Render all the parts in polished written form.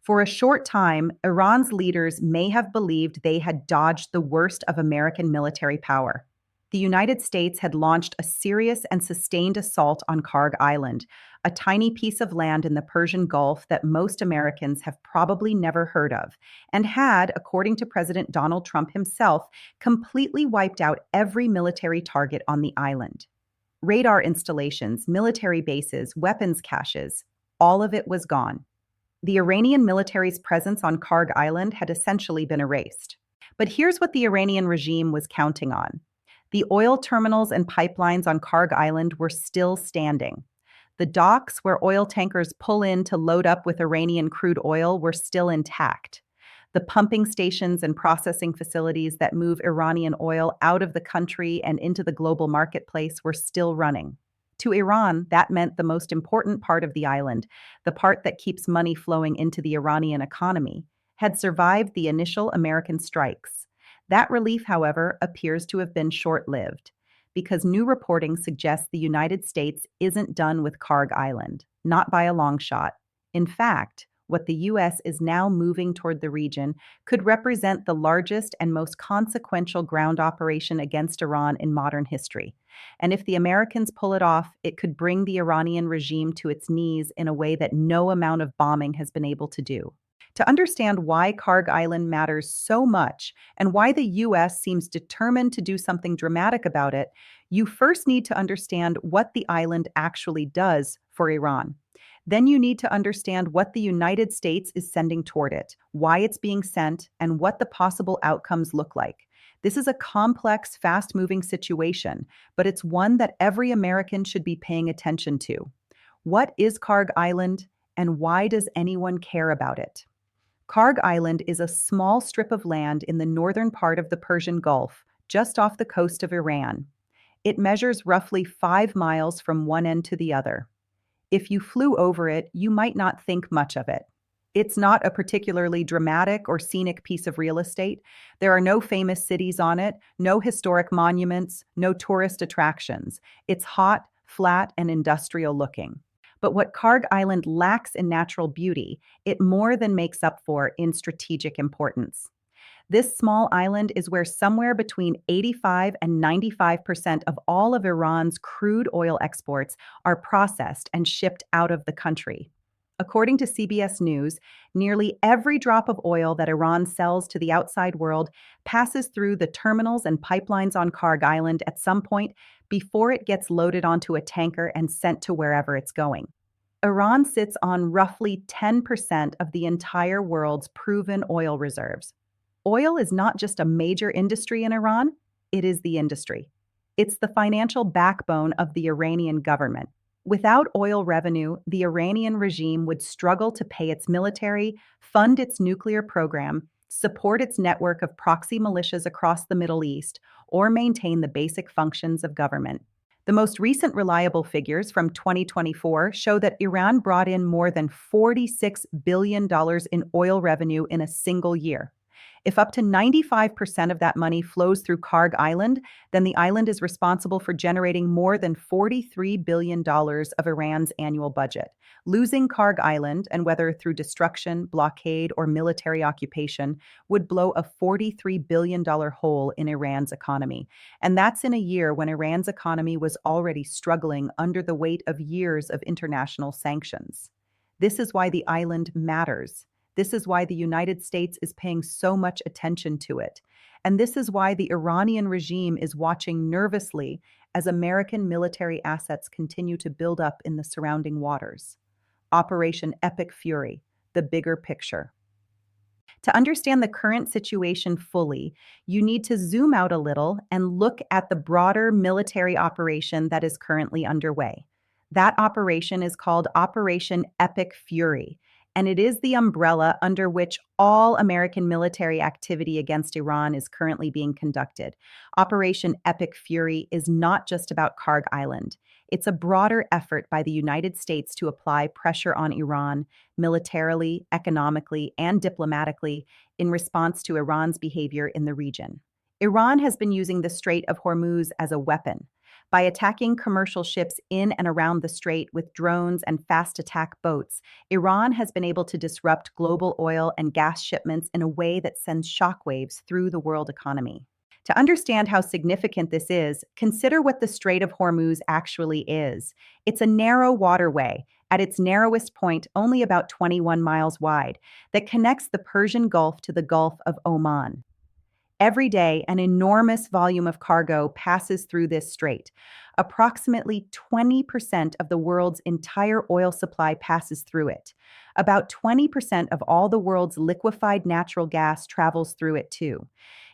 For a short time, Iran's leaders may have believed they had dodged the worst of American military power. The United States had launched a serious and sustained assault on Kharg Island, a tiny piece of land in the Persian Gulf that most Americans have probably never heard of, and had, according to President Donald Trump himself, completely wiped out every military target on the island. Radar installations, military bases, weapons caches, all of it was gone. The Iranian military's presence on Kharg Island had essentially been erased. But here's what the Iranian regime was counting on. The oil terminals and pipelines on Kharg Island were still standing. The docks where oil tankers pull in to load up with Iranian crude oil were still intact. The pumping stations and processing facilities that move Iranian oil out of the country and into the global marketplace were still running. To Iran, that meant the most important part of the island, the part that keeps money flowing into the Iranian economy, had survived the initial American strikes. That relief, however, appears to have been short-lived, because new reporting suggests the United States isn't done with Kharg Island, not by a long shot. In fact, what the U.S. is now moving toward the region could represent the largest and most consequential ground operation against Iran in modern history. And if the Americans pull it off, it could bring the Iranian regime to its knees in a way that no amount of bombing has been able to do. To understand why Kharg Island matters so much and why the U.S. seems determined to do something dramatic about it, you first need to understand what the island actually does for Iran. Then you need to understand what the United States is sending toward it, why it's being sent, and what the possible outcomes look like. This is a complex, fast-moving situation, but it's one that every American should be paying attention to. What is Kharg Island, and why does anyone care about it? Kharg Island is a small strip of land in the northern part of the Persian Gulf, just off the coast of Iran. It measures roughly 5 miles from one end to the other. If you flew over it, you might not think much of it. It's not a particularly dramatic or scenic piece of real estate. There are no famous cities on it, no historic monuments, no tourist attractions. It's hot, flat, and industrial looking. But what Kharg Island lacks in natural beauty, it more than makes up for in strategic importance. This small island is where somewhere between 85 and 95% of all of Iran's crude oil exports are processed and shipped out of the country. According to CBS News, nearly every drop of oil that Iran sells to the outside world passes through the terminals and pipelines on Kharg Island at some point before it gets loaded onto a tanker and sent to wherever it's going. Iran sits on roughly 10% of the entire world's proven oil reserves. Oil is not just a major industry in Iran, it is the industry. It's the financial backbone of the Iranian government. Without oil revenue, the Iranian regime would struggle to pay its military, fund its nuclear program, support its network of proxy militias across the Middle East, or maintain the basic functions of government. The most recent reliable figures from 2024 show that Iran brought in more than $46 billion in oil revenue in a single year. If up to 95% of that money flows through Kharg Island, then the island is responsible for generating more than $43 billion of Iran's annual budget. Losing Kharg Island, and whether through destruction, blockade, or military occupation, would blow a $43 billion hole in Iran's economy. And that's in a year when Iran's economy was already struggling under the weight of years of international sanctions. This is why the island matters. This is why the United States is paying so much attention to it. And this is why the Iranian regime is watching nervously as American military assets continue to build up in the surrounding waters. Operation Epic Fury, the bigger picture. To understand the current situation fully, you need to zoom out a little and look at the broader military operation that is currently underway. That operation is called Operation Epic Fury, and it is the umbrella under which all American military activity against Iran is currently being conducted. Operation Epic Fury is not just about Kharg Island. It's a broader effort by the United States to apply pressure on Iran militarily, economically, and diplomatically in response to Iran's behavior in the region. Iran has been using the Strait of Hormuz as a weapon, By attacking commercial ships in and around the strait with drones and fast attack boats, Iran has been able to disrupt global oil and gas shipments in a way that sends shockwaves through the world economy. To understand how significant this is, consider what the Strait of Hormuz actually is. It's a narrow waterway, at its narrowest point only about 21 miles wide, that connects the Persian Gulf to the Gulf of Oman. Every day, an enormous volume of cargo passes through this strait. Approximately 20% of the world's entire oil supply passes through it. About 20% of all the world's liquefied natural gas travels through it too.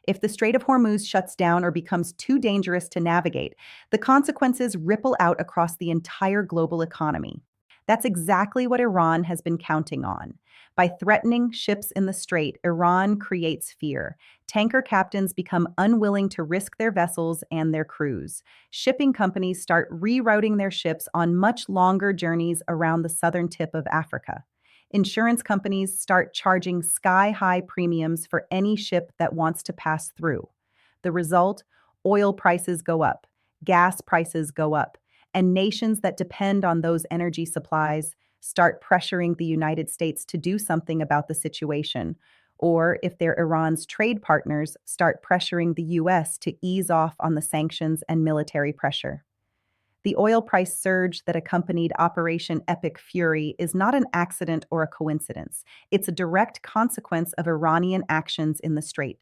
If the Strait of Hormuz shuts down or becomes too dangerous to navigate, the consequences ripple out across the entire global economy. That's exactly what Iran has been counting on. By threatening ships in the strait, Iran creates fear. Tanker captains become unwilling to risk their vessels and their crews. Shipping companies start rerouting their ships on much longer journeys around the southern tip of Africa. Insurance companies start charging sky-high premiums for any ship that wants to pass through. The result? Oil prices go up, gas prices go up, and nations that depend on those energy supplies start pressuring the United States to do something about the situation, or if they're Iran's trade partners, start pressuring the US to ease off on the sanctions and military pressure. The oil price surge that accompanied Operation Epic Fury is not an accident or a coincidence. It's a direct consequence of Iranian actions in the strait,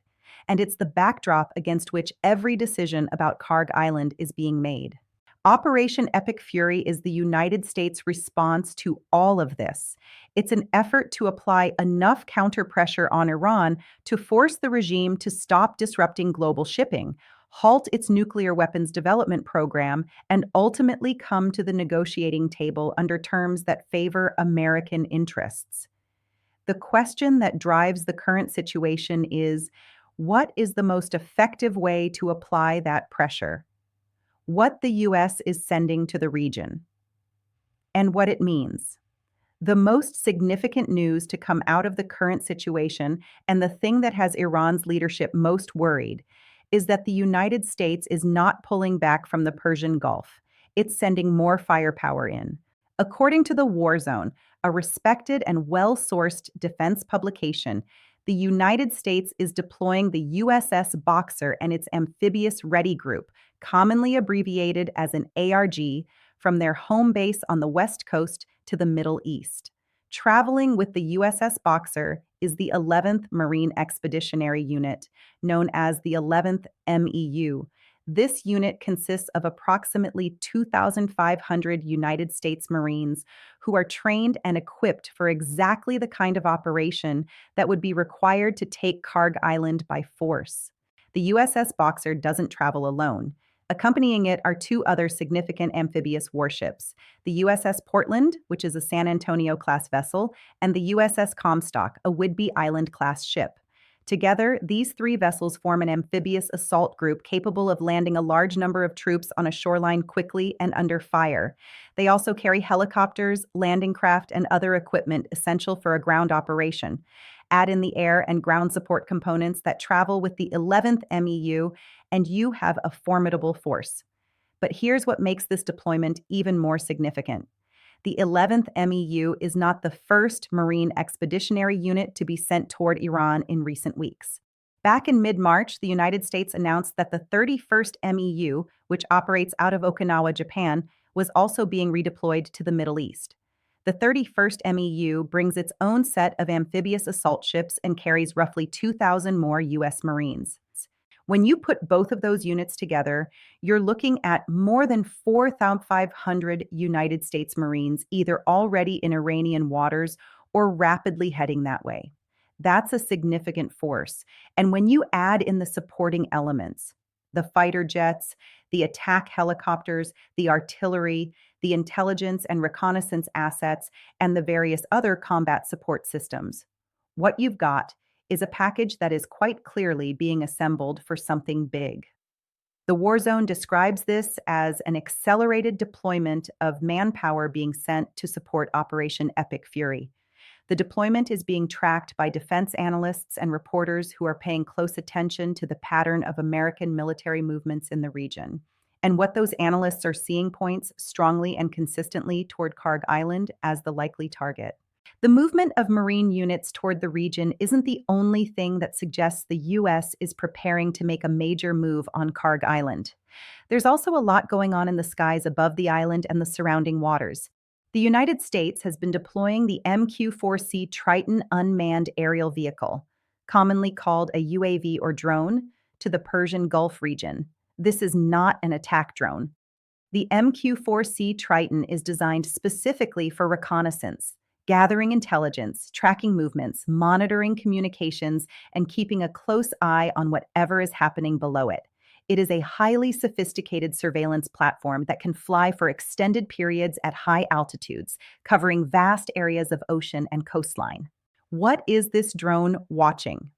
and it's the backdrop against which every decision about Kharg Island is being made. Operation Epic Fury is the United States' response to all of this. It's an effort to apply enough counter-pressure on Iran to force the regime to stop disrupting global shipping, halt its nuclear weapons development program, and ultimately come to the negotiating table under terms that favor American interests. The question that drives the current situation is, what is the most effective way to apply that pressure? What the U.S. is sending to the region, and what it means. The most significant news to come out of the current situation, and the thing that has Iran's leadership most worried, is that the United States is not pulling back from the Persian Gulf. It's sending more firepower in. According to The War Zone, a respected and well-sourced defense publication, the United States is deploying the USS Boxer and its amphibious ready group, commonly abbreviated as an ARG, from their home base on the West Coast to the Middle East. Traveling with the USS Boxer is the 11th Marine Expeditionary Unit, known as the 11th MEU. This unit consists of approximately 2,500 United States Marines who are trained and equipped for exactly the kind of operation that would be required to take Kharg Island by force. The USS Boxer doesn't travel alone. Accompanying it are two other significant amphibious warships, the USS Portland, which is a San Antonio-class vessel, and the USS Comstock, a Whidbey Island-class ship. Together, these three vessels form an amphibious assault group capable of landing a large number of troops on a shoreline quickly and under fire. They also carry helicopters, landing craft, and other equipment essential for a ground operation. Add in the air and ground support components that travel with the 11th MEU, and you have a formidable force. But here's what makes this deployment even more significant. The 11th MEU is not the first Marine Expeditionary Unit to be sent toward Iran in recent weeks. Back in mid-March, the United States announced that the 31st MEU, which operates out of Okinawa, Japan, was also being redeployed to the Middle East. The 31st MEU brings its own set of amphibious assault ships and carries roughly 2,000 more U.S. Marines. When you put both of those units together, you're looking at more than 4,500 United States Marines either already in Iranian waters or rapidly heading that way. That's a significant force. And when you add in the supporting elements, the fighter jets, the attack helicopters, the artillery, the intelligence and reconnaissance assets, and the various other combat support systems, what you've got is a package that is quite clearly being assembled for something big. The War Zone describes this as an accelerated deployment of manpower being sent to support Operation Epic Fury. The deployment is being tracked by defense analysts and reporters who are paying close attention to the pattern of American military movements in the region. And what those analysts are seeing points strongly and consistently toward Kharg Island as the likely target. The movement of Marine units toward the region isn't the only thing that suggests the U.S. is preparing to make a major move on Kharg Island. There's also a lot going on in the skies above the island and the surrounding waters. The United States has been deploying the MQ-4C Triton unmanned aerial vehicle, commonly called a UAV or drone, to the Persian Gulf region. This is not an attack drone. The MQ-4C Triton is designed specifically for reconnaissance, gathering intelligence, tracking movements, monitoring communications, and keeping a close eye on whatever is happening below it. It is a highly sophisticated surveillance platform that can fly for extended periods at high altitudes, covering vast areas of ocean and coastline. What is this drone watching?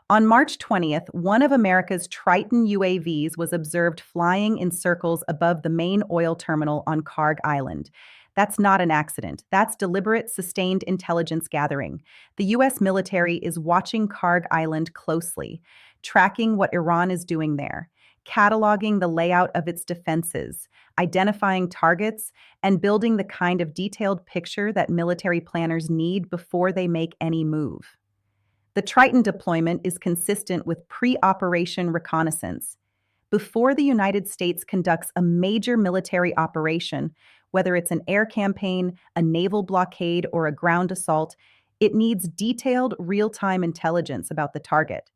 On March 20th, one of America's Triton UAVs was observed flying in circles above the main oil terminal on Kharg Island. That's not an accident. That's deliberate, sustained intelligence gathering. The U.S. military is watching Kharg Island closely, tracking what Iran is doing there, cataloging the layout of its defenses, identifying targets, and building the kind of detailed picture that military planners need before they make any move. The Triton deployment is consistent with pre-operation reconnaissance. Before the United States conducts a major military operation, whether it's an air campaign, a naval blockade, or a ground assault, it needs detailed, real-time intelligence about the target.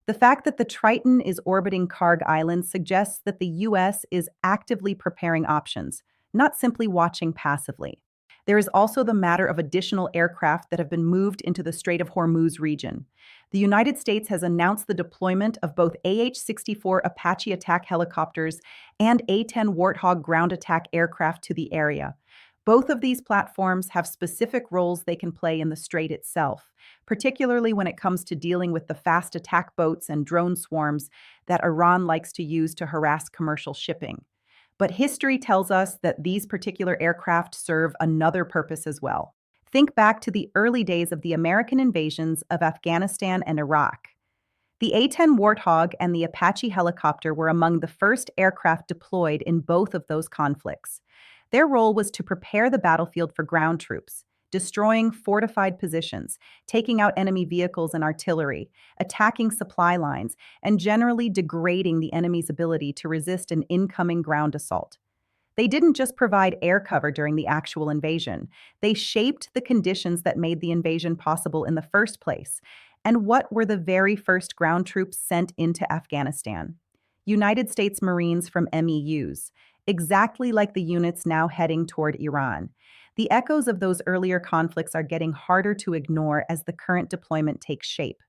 The fact that the Triton is orbiting Kharg Island suggests that the U.S. is actively preparing options, not simply watching passively. There is also the matter of additional aircraft that have been moved into the Strait of Hormuz region. The United States has announced the deployment of both AH-64 Apache attack helicopters and A-10 Warthog ground attack aircraft to the area. Both of these platforms have specific roles they can play in the strait itself, particularly when it comes to dealing with the fast attack boats and drone swarms that Iran likes to use to harass commercial shipping. But history tells us that these particular aircraft serve another purpose as well. Think back to the early days of the American invasions of Afghanistan and Iraq. The A-10 Warthog and the Apache helicopter were among the first aircraft deployed in both of those conflicts. Their role was to prepare the battlefield for ground troops, destroying fortified positions, taking out enemy vehicles and artillery, attacking supply lines, and generally degrading the enemy's ability to resist an incoming ground assault. They didn't just provide air cover during the actual invasion. They shaped the conditions that made the invasion possible in the first place. And what were the very first ground troops sent into Afghanistan? United States Marines from MEUs, exactly like the units now heading toward Iran. The echoes of those earlier conflicts are getting harder to ignore as the current deployment takes shape.